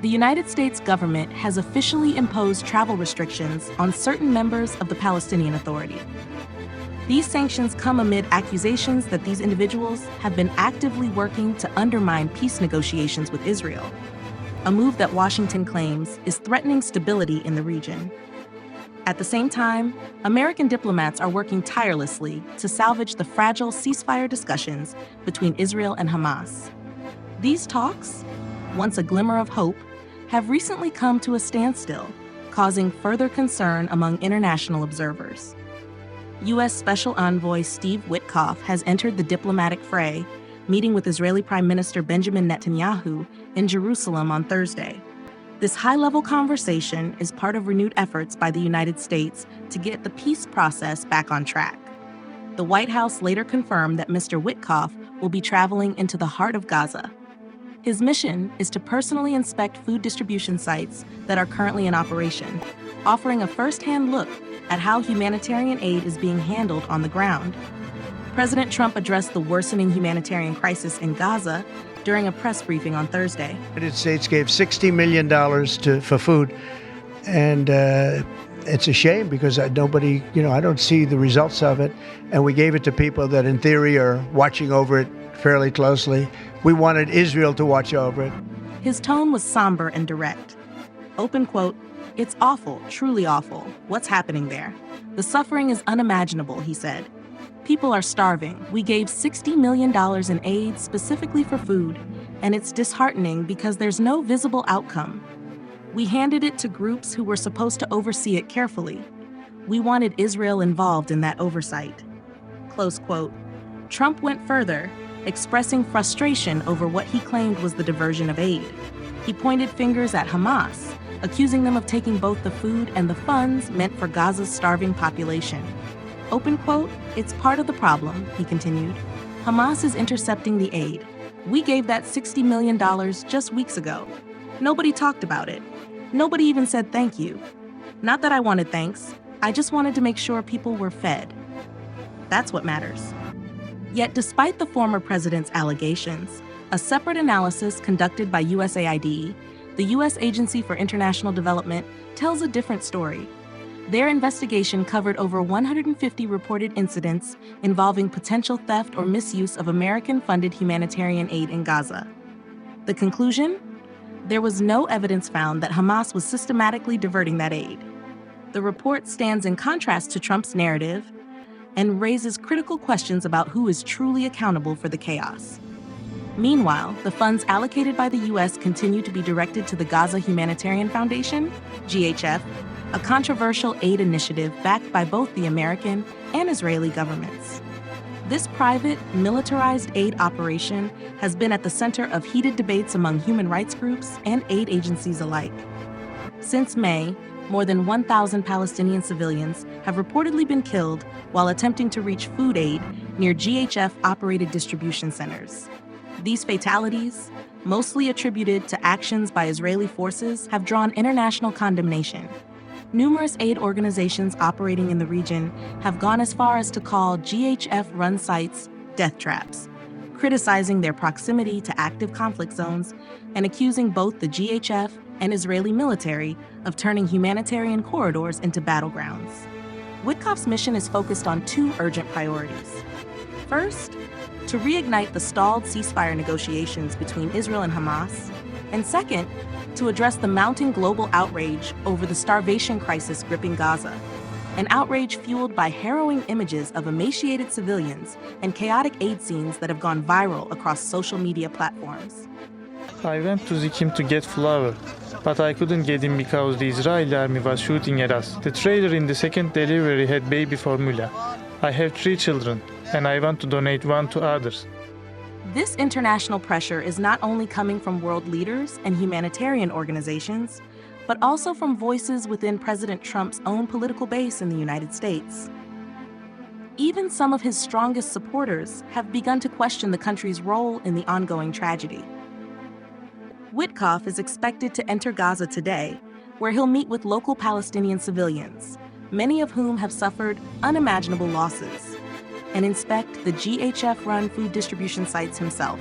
The United States government has officially imposed travel restrictions on certain members of the Palestinian Authority. These sanctions come amid accusations that these individuals have been actively working to undermine peace negotiations with Israel, a move that Washington claims is threatening stability in the region. At the same time, American diplomats are working tirelessly to salvage the fragile ceasefire discussions between Israel and Hamas. These talks, once a glimmer of hope, have recently come to a standstill, causing further concern among international observers. U.S. Special Envoy Steve Witkoff has entered the diplomatic fray, meeting with Israeli Prime Minister Benjamin Netanyahu in Jerusalem on Thursday. This high-level conversation is part of renewed efforts by the United States to get the peace process back on track. The White House later confirmed that Mr. Witkoff will be traveling into the heart of Gaza. His mission is to personally inspect food distribution sites that are currently in operation, offering a first-hand look at how humanitarian aid is being handled on the ground. President Trump addressed the worsening humanitarian crisis in Gaza during a press briefing on Thursday. The United States gave $60 million for food, and it's a shame because nobody, I don't see the results of it, and we gave it to people that in theory are watching over it fairly closely. We wanted Israel to watch over it. His tone was somber and direct. Open quote, "It's awful, truly awful, what's happening there. The suffering is unimaginable," he said. "People are starving. We gave $60 million in aid specifically for food, and it's disheartening because there's no visible outcome. We handed it to groups who were supposed to oversee it carefully. We wanted Israel involved in that oversight." Close quote. Trump went further, expressing frustration over what he claimed was the diversion of aid. He pointed fingers at Hamas, accusing them of taking both the food and the funds meant for Gaza's starving population. Open quote, "It's part of the problem," he continued. "Hamas is intercepting the aid. We gave that $60 million just weeks ago. Nobody talked about it. Nobody even said thank you. Not that I wanted thanks. I just wanted to make sure people were fed. That's what matters." Yet despite the former president's allegations, a separate analysis conducted by USAID, the U.S. Agency for International Development, tells a different story. Their investigation covered over 150 reported incidents involving potential theft or misuse of American-funded humanitarian aid in Gaza. The conclusion? There was no evidence found that Hamas was systematically diverting that aid. The report stands in contrast to Trump's narrative and raises critical questions about who is truly accountable for the chaos. Meanwhile, the funds allocated by the U.S. continue to be directed to the Gaza Humanitarian Foundation, GHF, a controversial aid initiative backed by both the American and Israeli governments. This private, militarized aid operation has been at the center of heated debates among human rights groups and aid agencies alike. Since May, more than 1,000 Palestinian civilians have reportedly been killed while attempting to reach food aid near GHF-operated distribution centers. These fatalities, mostly attributed to actions by Israeli forces, have drawn international condemnation. Numerous aid organizations operating in the region have gone as far as to call GHF-run sites death traps, criticizing their proximity to active conflict zones and accusing both the GHF and Israeli military of turning humanitarian corridors into battlegrounds. Witkoff's mission is focused on two urgent priorities. First, to reignite the stalled ceasefire negotiations between Israel and Hamas, and second, to address the mounting global outrage over the starvation crisis gripping Gaza, an outrage fueled by harrowing images of emaciated civilians and chaotic aid scenes that have gone viral across social media platforms. I went to the camp to get flour, but I couldn't get in because the Israeli army was shooting at us. The trailer in the second delivery had baby formula. I have 3 children, and I want to donate one to others. This international pressure is not only coming from world leaders and humanitarian organizations, but also from voices within President Trump's own political base in the United States. Even some of his strongest supporters have begun to question the country's role in the ongoing tragedy. Witkoff is expected to enter Gaza today, where he'll meet with local Palestinian civilians, many of whom have suffered unimaginable losses, and inspect the GHF-run food distribution sites himself.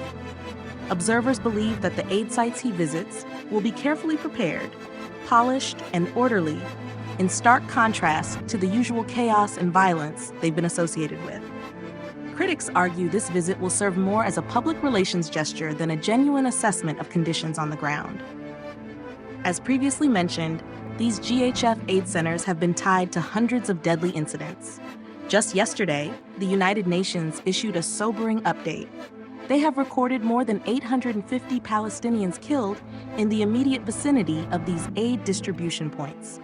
Observers believe that the aid sites he visits will be carefully prepared, polished, and orderly, in stark contrast to the usual chaos and violence they've been associated with. Critics argue this visit will serve more as a public relations gesture than a genuine assessment of conditions on the ground. As previously mentioned, these GHF aid centers have been tied to hundreds of deadly incidents. Just yesterday, the United Nations issued a sobering update. They have recorded more than 850 Palestinians killed in the immediate vicinity of these aid distribution points.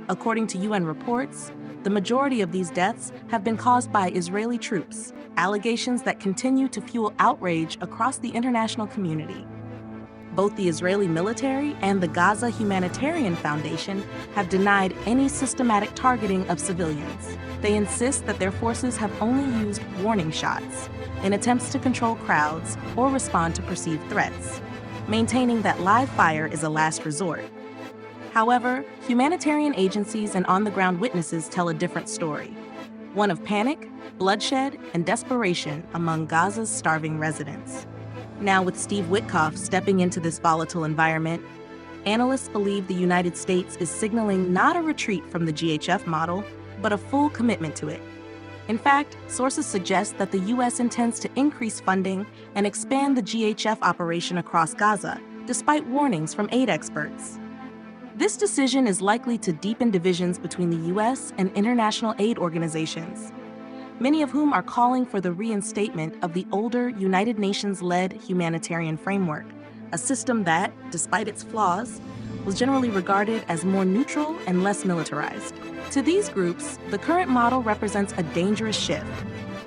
According to UN reports, the majority of these deaths have been caused by Israeli troops, allegations that continue to fuel outrage across the international community. Both the Israeli military and the Gaza Humanitarian Foundation have denied any systematic targeting of civilians. They insist that their forces have only used warning shots in attempts to control crowds or respond to perceived threats, maintaining that live fire is a last resort. However, humanitarian agencies and on-the-ground witnesses tell a different story, one of panic, bloodshed, and desperation among Gaza's starving residents. Now, with Steve Witkoff stepping into this volatile environment, analysts believe the United States is signaling not a retreat from the GHF model, but a full commitment to it. In fact, sources suggest that the U.S. intends to increase funding and expand the GHF operation across Gaza, despite warnings from aid experts. This decision is likely to deepen divisions between the U.S. and international aid organizations, many of whom are calling for the reinstatement of the older United Nations-led humanitarian framework, a system that, despite its flaws, was generally regarded as more neutral and less militarized. To these groups, the current model represents a dangerous shift,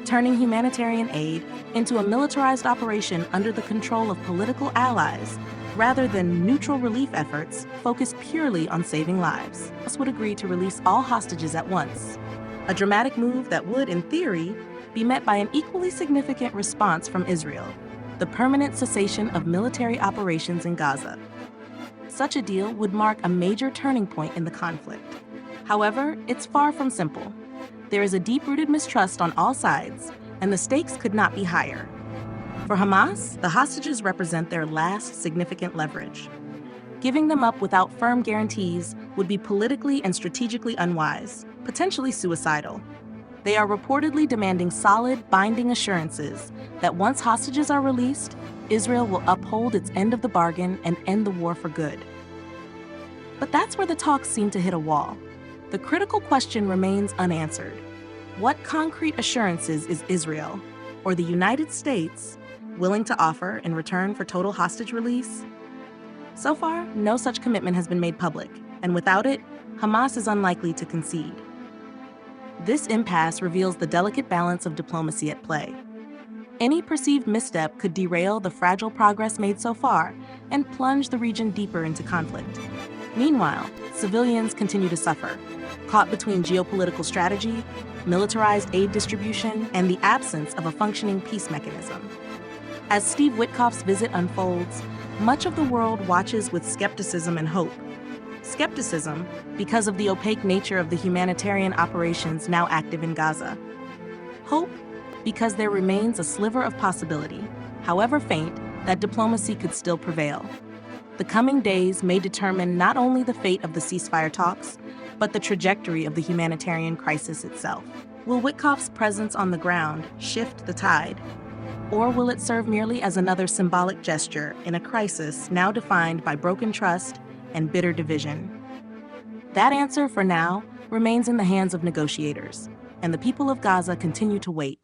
turning humanitarian aid into a militarized operation under the control of political allies, rather than neutral relief efforts focused purely on saving lives. This would agree to release all hostages at once, a dramatic move that would, in theory, be met by an equally significant response from Israel, the permanent cessation of military operations in Gaza. Such a deal would mark a major turning point in the conflict. However, it's far from simple. There is a deep-rooted mistrust on all sides, and the stakes could not be higher. For Hamas, the hostages represent their last significant leverage. Giving them up without firm guarantees would be politically and strategically unwise, potentially suicidal. They are reportedly demanding solid, binding assurances that once hostages are released, Israel will uphold its end of the bargain and end the war for good. But that's where the talks seem to hit a wall. The critical question remains unanswered. What concrete assurances is Israel, or the United States, willing to offer in return for total hostage release? So far, no such commitment has been made public, and without it, Hamas is unlikely to concede. This impasse reveals the delicate balance of diplomacy at play. Any perceived misstep could derail the fragile progress made so far and plunge the region deeper into conflict. Meanwhile, civilians continue to suffer, caught between geopolitical strategy, militarized aid distribution, and the absence of a functioning peace mechanism. As Steve Witkoff's visit unfolds, much of the world watches with skepticism and hope. Skepticism because of the opaque nature of the humanitarian operations now active in Gaza. Hope because there remains a sliver of possibility, however faint, that diplomacy could still prevail. The coming days may determine not only the fate of the ceasefire talks, but the trajectory of the humanitarian crisis itself. Will Witkoff's presence on the ground shift the tide? Or will it serve merely as another symbolic gesture in a crisis now defined by broken trust and bitter division? That answer, for now, remains in the hands of negotiators, and the people of Gaza continue to wait.